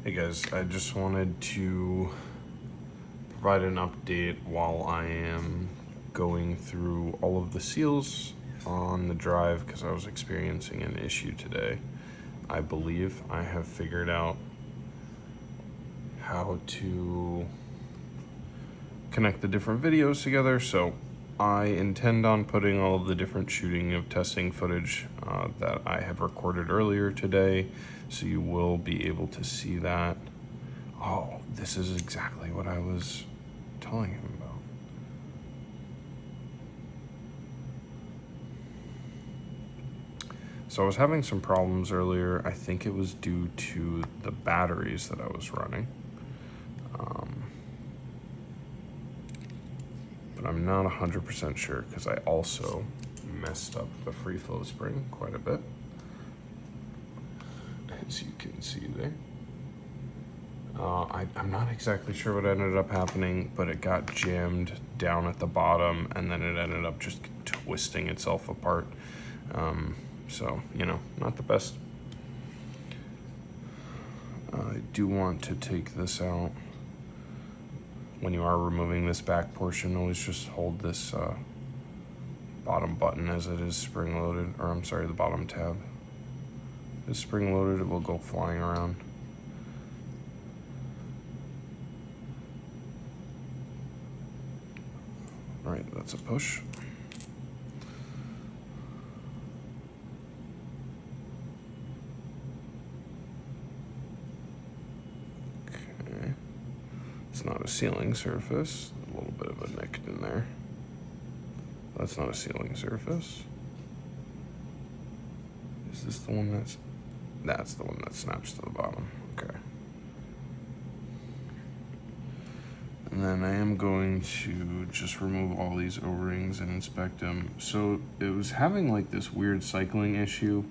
Hey guys, I just wanted to provide an update while I am going through all of the seals on the drive because I was experiencing an issue today. I believe I have figured out how to connect the different videos together, so I intend on putting all of the different shooting of testing footage that I have recorded earlier today, so you will be able to see that. Oh, this is exactly what I was telling him about. So I was having some problems earlier. I think it was due to the batteries that I was running. But I'm not 100% sure because I also messed up the free flow spring quite a bit, as you can see there. I'm not exactly sure what ended up happening, but it got jammed down at the bottom and then it ended up just twisting itself apart. So, you know, not the best. I do want to take this out. When you are removing this back portion, always just hold this bottom button as it is spring loaded, or I'm sorry, the bottom tab. If it's spring loaded, it will go flying around. All right, that's a push. Okay, it's not a sealing surface. A little bit of a nick in there. That's not a sealing surface. Is this the one that's the one that snaps to the bottom? Okay. And then I am going to just remove all these O-rings and inspect them. So it was having like this weird cycling issue.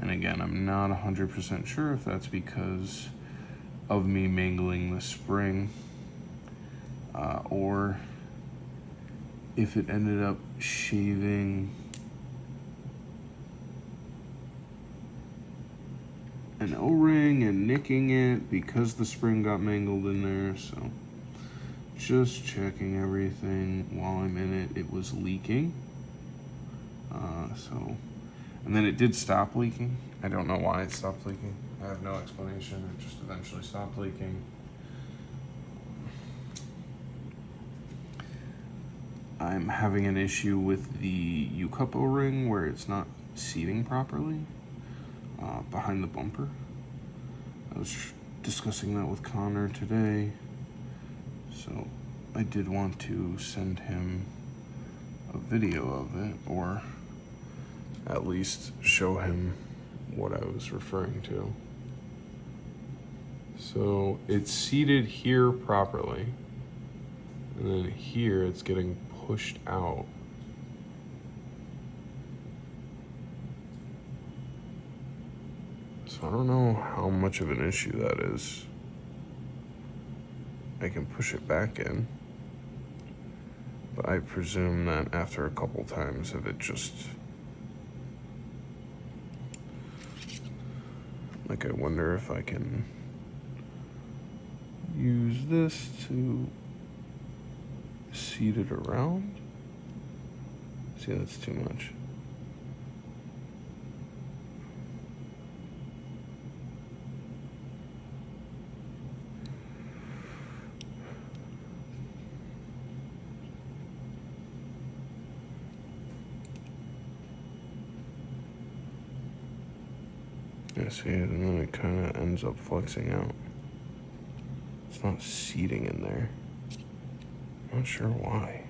And again, I'm not 100% sure if that's because of me mangling the spring or if it ended up shaving an O-ring and nicking it because the spring got mangled in there. So just checking everything while I'm in it. It was leaking. And then it did stop leaking. I don't know why it stopped leaking. I have no explanation. It just eventually stopped leaking. I'm having an issue with the U-cup O-ring where it's not seating properly behind the bumper. I was discussing that with Connor today. So I did want to send him a video of it, or at least show him what I was referring to. So it's seated here properly, and then here it's getting pushed out. So I don't know how much of an issue that is. I can push it back in, but I presume that after a couple times of it just, like, I wonder if I can use this to seat it around. See, that's too much. Yeah, see, and then it kind of ends up flexing out. It's not seating in there. I'm not sure why.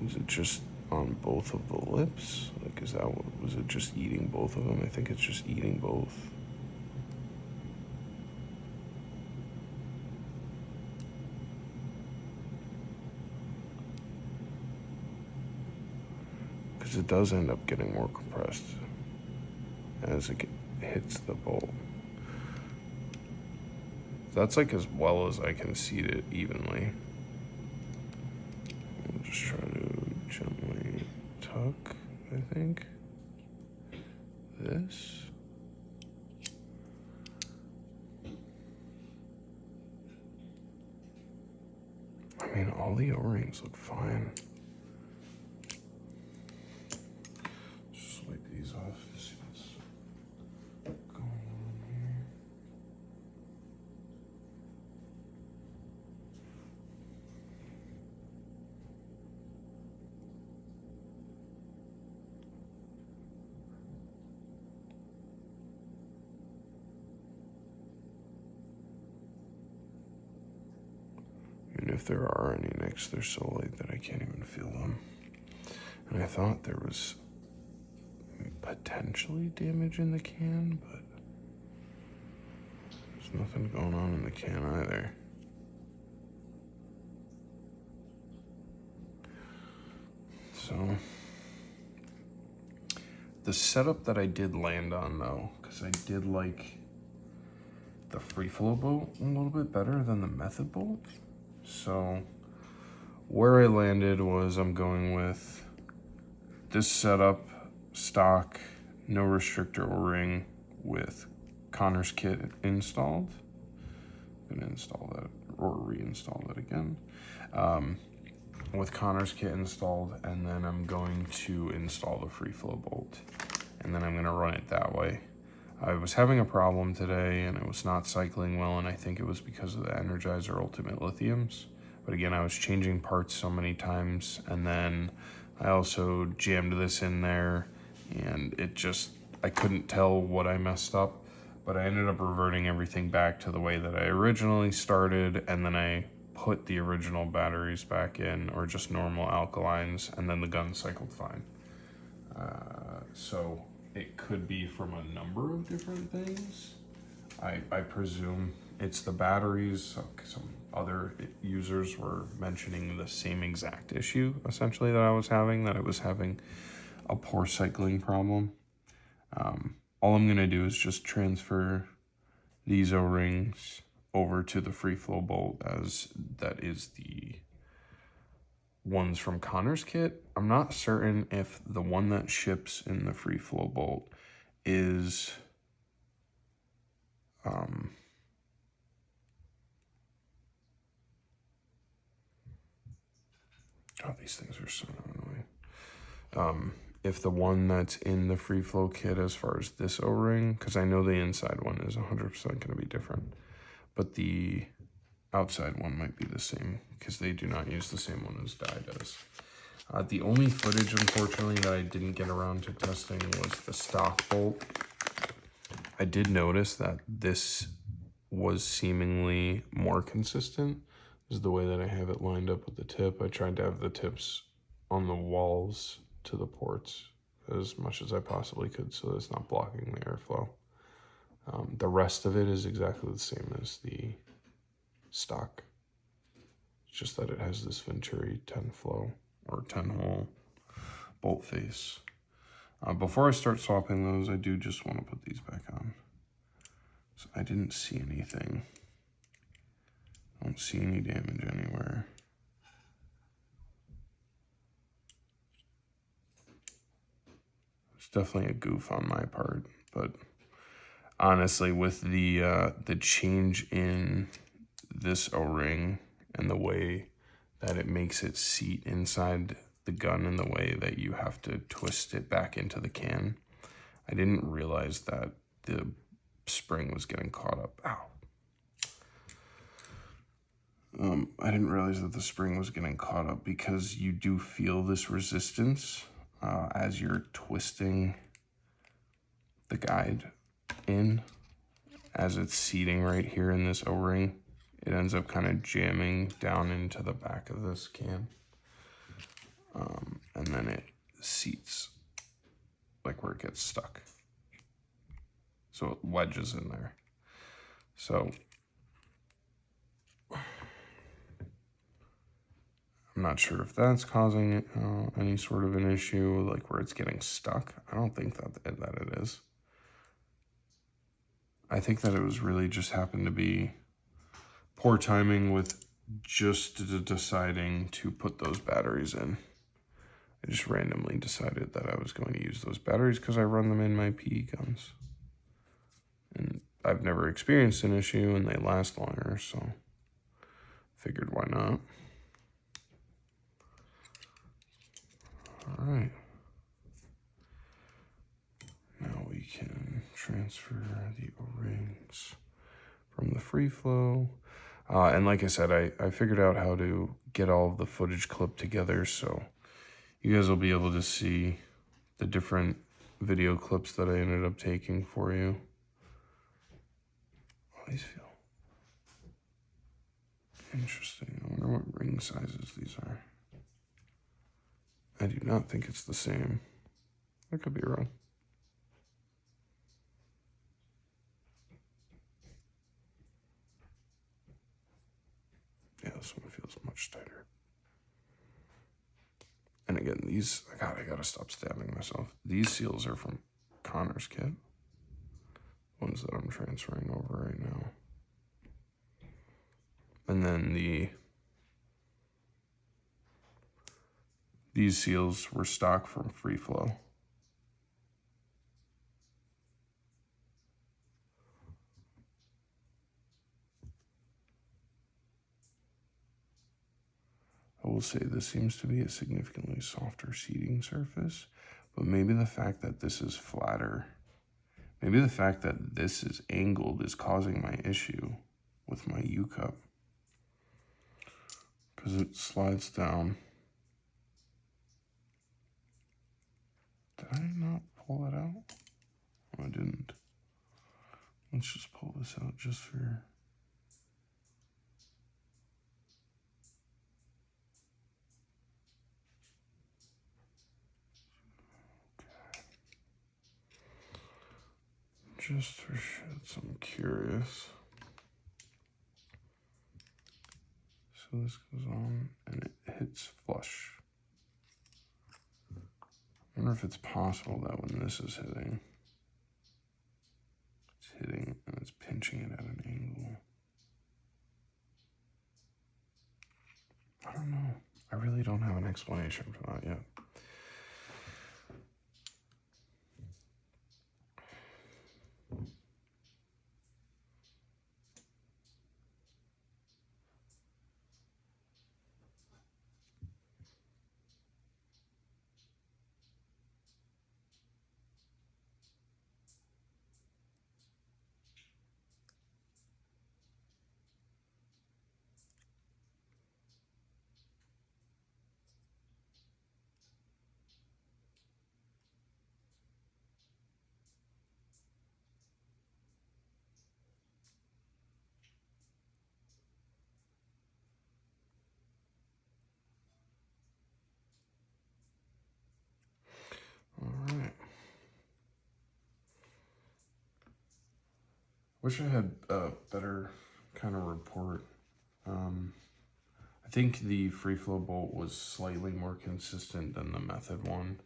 Was it just on both of the lips? Like, is that what, was it just eating both of them? I think it's just eating both. Because it does end up getting more compressed as it hits the bolt. That's like as well as I can seat it evenly. I'll just try to gently tuck I think. This. I mean, all the O-rings look fine. Just wipe these off, see what's going on here. And if there are any nicks, they're so light that I can't even feel them. And I thought there was potentially damage in the can, but there's nothing going on in the can either. So the setup that I did land on though, because I did like the free flow bolt a little bit better than the method bolt. So where I landed was I'm going with this setup, stock, no restrictor O-ring with Connor's kit installed. I'm gonna install that or reinstall that again. With Connor's kit installed, and then I'm going to install the free flow bolt, and then I'm gonna run it that way. I was having a problem today and it was not cycling well, and I think it was because of the Energizer Ultimate Lithiums. But again, I was changing parts so many times, and then I also jammed this in there, and it just, I couldn't tell what I messed up, but I ended up reverting everything back to the way that I originally started, and then I put the original batteries back in, or just normal alkalines, and then the gun cycled fine. So it could be from a number of different things. I presume it's the batteries. Some other users were mentioning the same exact issue, essentially, that I was having, that I was having a poor cycling problem. All I'm gonna do is just transfer these O-rings over to the free flow bolt, as that is the ones from Connor's kit. I'm not certain if the one that ships in the free flow bolt is oh, these things are so annoying. If the one that's in the free flow kit, as far as this O-ring, because I know the inside one is 100% going to be different, but the outside one might be the same, because they do not use the same one as Dye does. The only footage, unfortunately, that I didn't get around to testing was the stock bolt. I did notice that this was seemingly more consistent. This is the way that I have it lined up with the tip. I tried to have the tips on the walls to the ports as much as I possibly could, so that it's not blocking the airflow. The rest of it is exactly the same as the stock. It's just that it has this Venturi 10 flow or 10 hole bolt face. Before I start swapping those, I do just want to put these back on. So I didn't see anything. I don't see any damage anywhere. It's definitely a goof on my part, but honestly, with the change in this O-ring and the way that it makes it seat inside the gun and the way that you have to twist it back into the can, I didn't realize that the spring was getting caught up. Ow. I didn't realize that the spring was getting caught up, because you do feel this resistance as you're twisting the guide in, as it's seating right here in this O-ring. It ends up kind of jamming down into the back of this can. And then it seats like where it gets stuck. So it wedges in there. So I'm not sure if that's causing any sort of an issue, like where it's getting stuck. I don't think that it is. I think that it was really just happened to be poor timing with just deciding to put those batteries in. I just randomly decided that I was going to use those batteries because I run them in my PE guns. And I've never experienced an issue and they last longer, so figured why not. All right. Now we can transfer the O-rings from the free flow. And like I said, I figured out how to get all of the footage clipped together, so you guys will be able to see the different video clips that I ended up taking for you. Oh, these feel interesting. I wonder what ring sizes these are. I do not think it's the same. I could be wrong. Yeah, this one feels much tighter. And again, these, God, I gotta stop stabbing myself. These seals are from Connor's kit. Ones that I'm transferring over right now. And then these seals were stock from Free Flow. I will say this seems to be a significantly softer seating surface, but maybe the fact that this is flatter, maybe the fact that this is angled is causing my issue with my U-cup. Because it slides down. Did I not pull it out? Oh, I didn't. Let's just pull this out just for... Just for shits, I'm curious. So this goes on and it hits flush. I wonder if it's possible that when this is hitting, it's hitting and it's pinching it at an angle. I don't know. I really don't have an explanation for that yet. All right. Wish I had a better kind of report. I think the free flow bolt was slightly more consistent than the method one.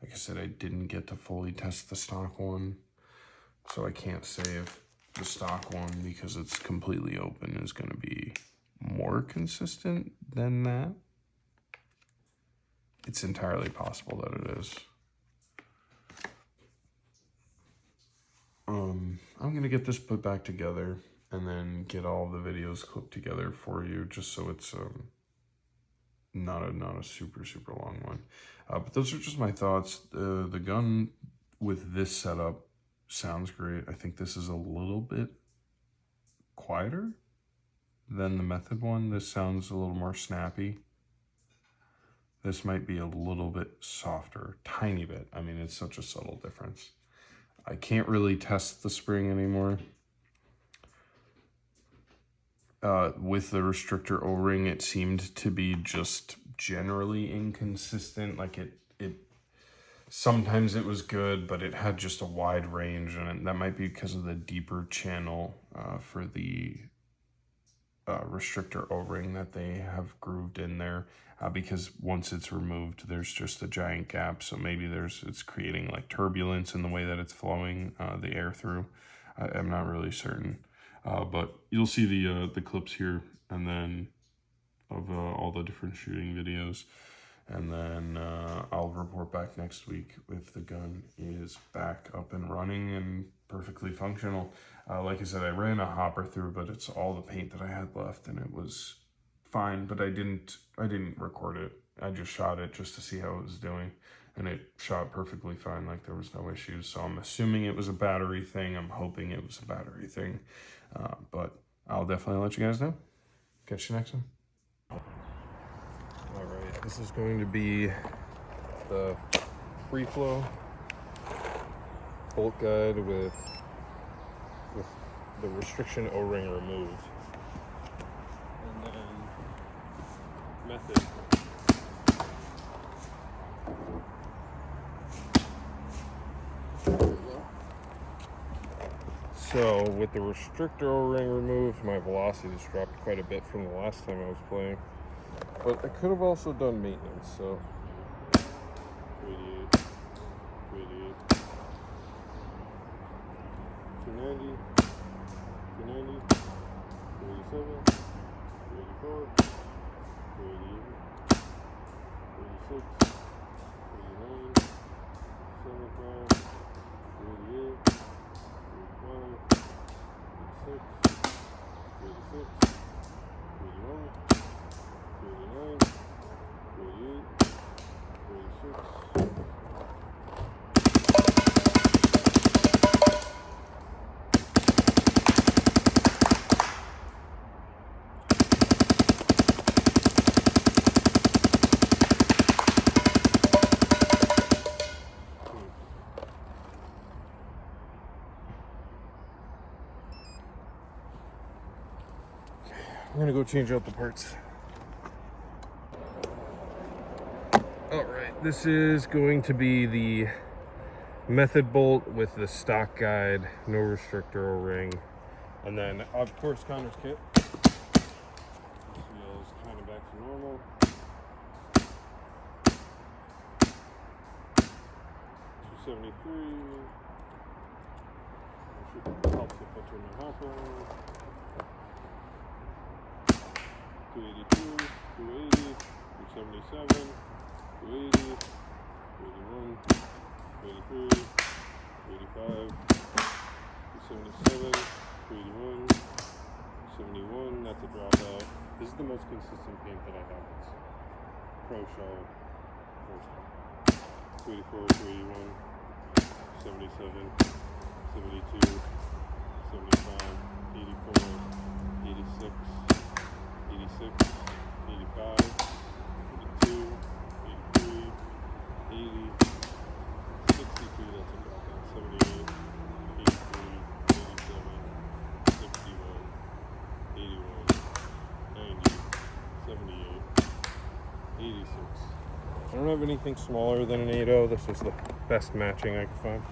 Like I said, I didn't get to fully test the stock one, so I can't say if the stock one, because it's completely open, is going to be more consistent than that. It's entirely possible that it is. I'm going to get this put back together and then get all the videos clipped together for you, just so it's not a super long one. But those are just my thoughts. The gun with this setup sounds great. I think this is a little bit quieter than the method one. This sounds a little more snappy. This might be a little bit softer, tiny bit. I mean, it's such a subtle difference. I can't really test the spring anymore. With the restrictor O-ring, it seemed to be just generally inconsistent. Like it sometimes it was good, but it had just a wide range, and that might be because of the deeper channel for the restrictor O-ring that they have grooved in there. Because once it's removed, there's just a giant gap. So maybe it's creating like turbulence in the way that it's flowing the air through. I'm not really certain. But you'll see the clips here and then of all the different shooting videos. And then I'll report back next week if the gun is back up and running and perfectly functional. Like I said, I ran a hopper through, but it's all the paint that I had left, and it was fine. But I didn't record it. I just shot it just to see how it was doing, and it shot perfectly fine. Like there was no issues. So I'm assuming it was a battery thing. I'm hoping it was a battery thing, but I'll definitely let you guys know. Catch you next time. All right, this is going to be the free flow bolt guide with the restriction O-ring removed. And then method. There we go. So with the restrictor O-ring removed, my velocity has dropped quite a bit from the last time I was playing. But I could have also done maintenance, so 88, 290, 290, 287, 284, 288, 286, 289, 75, 288, 285, 286, 286, 281, 39, 38, 36. I'm gonna go change out the parts. Alright, this is going to be the method bolt with the stock guide, no restrictor O-ring, and then of course Connor's kit. This wheel is kind of back to normal. 273. Should help if I turn my hopper on. 282, 280, 277. 280, 281, 283, 285, 277, 281, 71, that's a dropout. This is the most consistent paint that I have. It's Pro Shell, 284, 281, 77, 72, 75, 84, 86, 86, 85, 82, 80, 62, that's a dropout, 78, 83, 87, 61, 81, 90, 78, 86. I don't have anything smaller than an 8.0. This is the best matching I could find.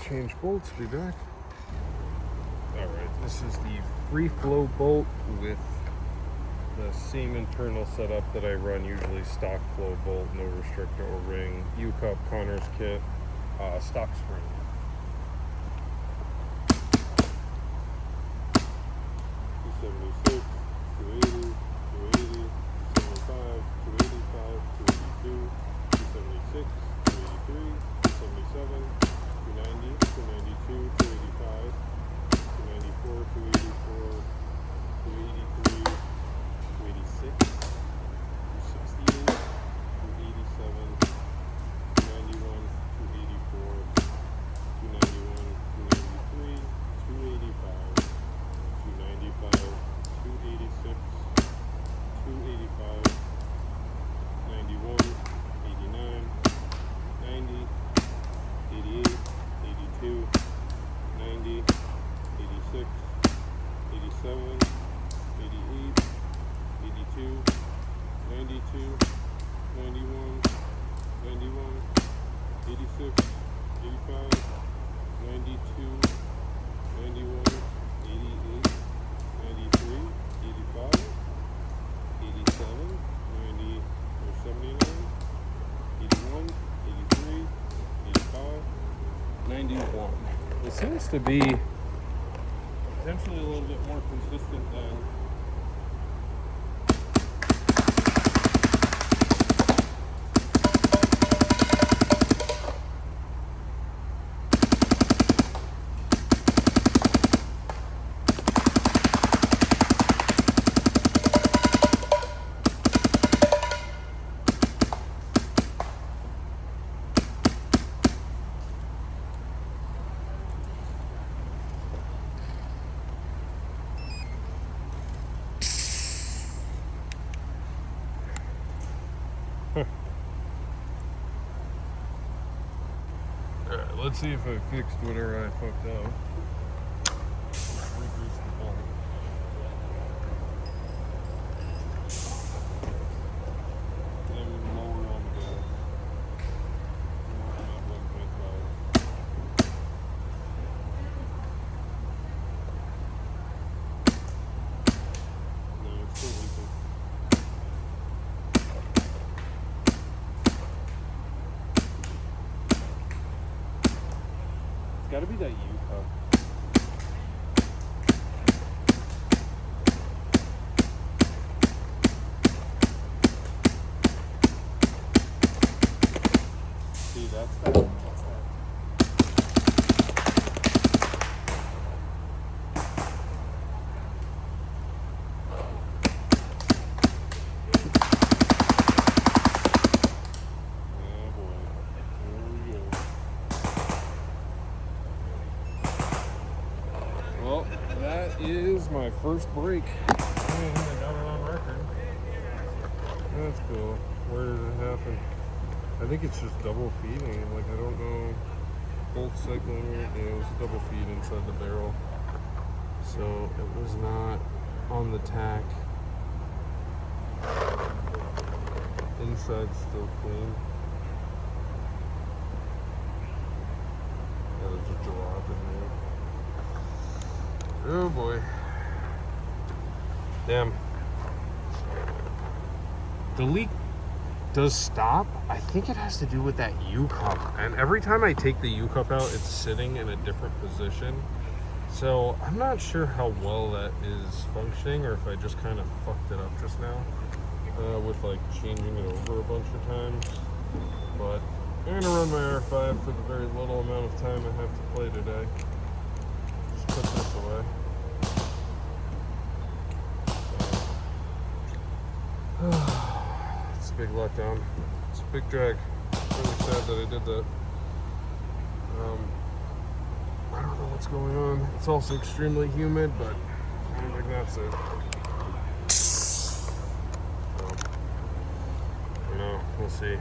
Change bolts, be back. Alright, this is the free flow bolt with the same internal setup that I run, usually stock flow bolt, no restrictor O-ring, U-cup, Connor's kit, stock spring. 82, 90, 86, 87, 88, 82, 92, 91, 91, 86, 85, 92, 91, 88, 93, 85, 87, 90, or 79, 81, 83, 85, 91. It seems to be potentially a little bit more consistent than Alright, let's see if I fixed whatever I fucked up. Regrease the bolt. Then lower on the gas. At 1.5. No, it's still leaking. It's gotta be that U-cup. See, that's that. What's that? Oh boy. Here we go. Well, that is my first break. I got it on record. That's cool. Where did it happen? I think it's just double feeding. Like, I don't know. Bolt cycling. Yeah, it was a double feed inside the barrel. So it was not on the tack. Inside's still clean. Yeah, there's a drop in there. Oh boy. Damn. The leak does stop. I think it has to do with that U-cup. And every time I take the U-cup out, it's sitting in a different position. So I'm not sure how well that is functioning, or if I just kind of fucked it up just now with like changing it over a bunch of times. But I'm gonna run my R5 for the very little amount of time I have to play today. Just put this away. It's a big letdown. It's a big drag. I'm really sad that I did that. I don't know what's going on. It's also extremely humid, but I don't think that's it. So, I don't know. We'll see.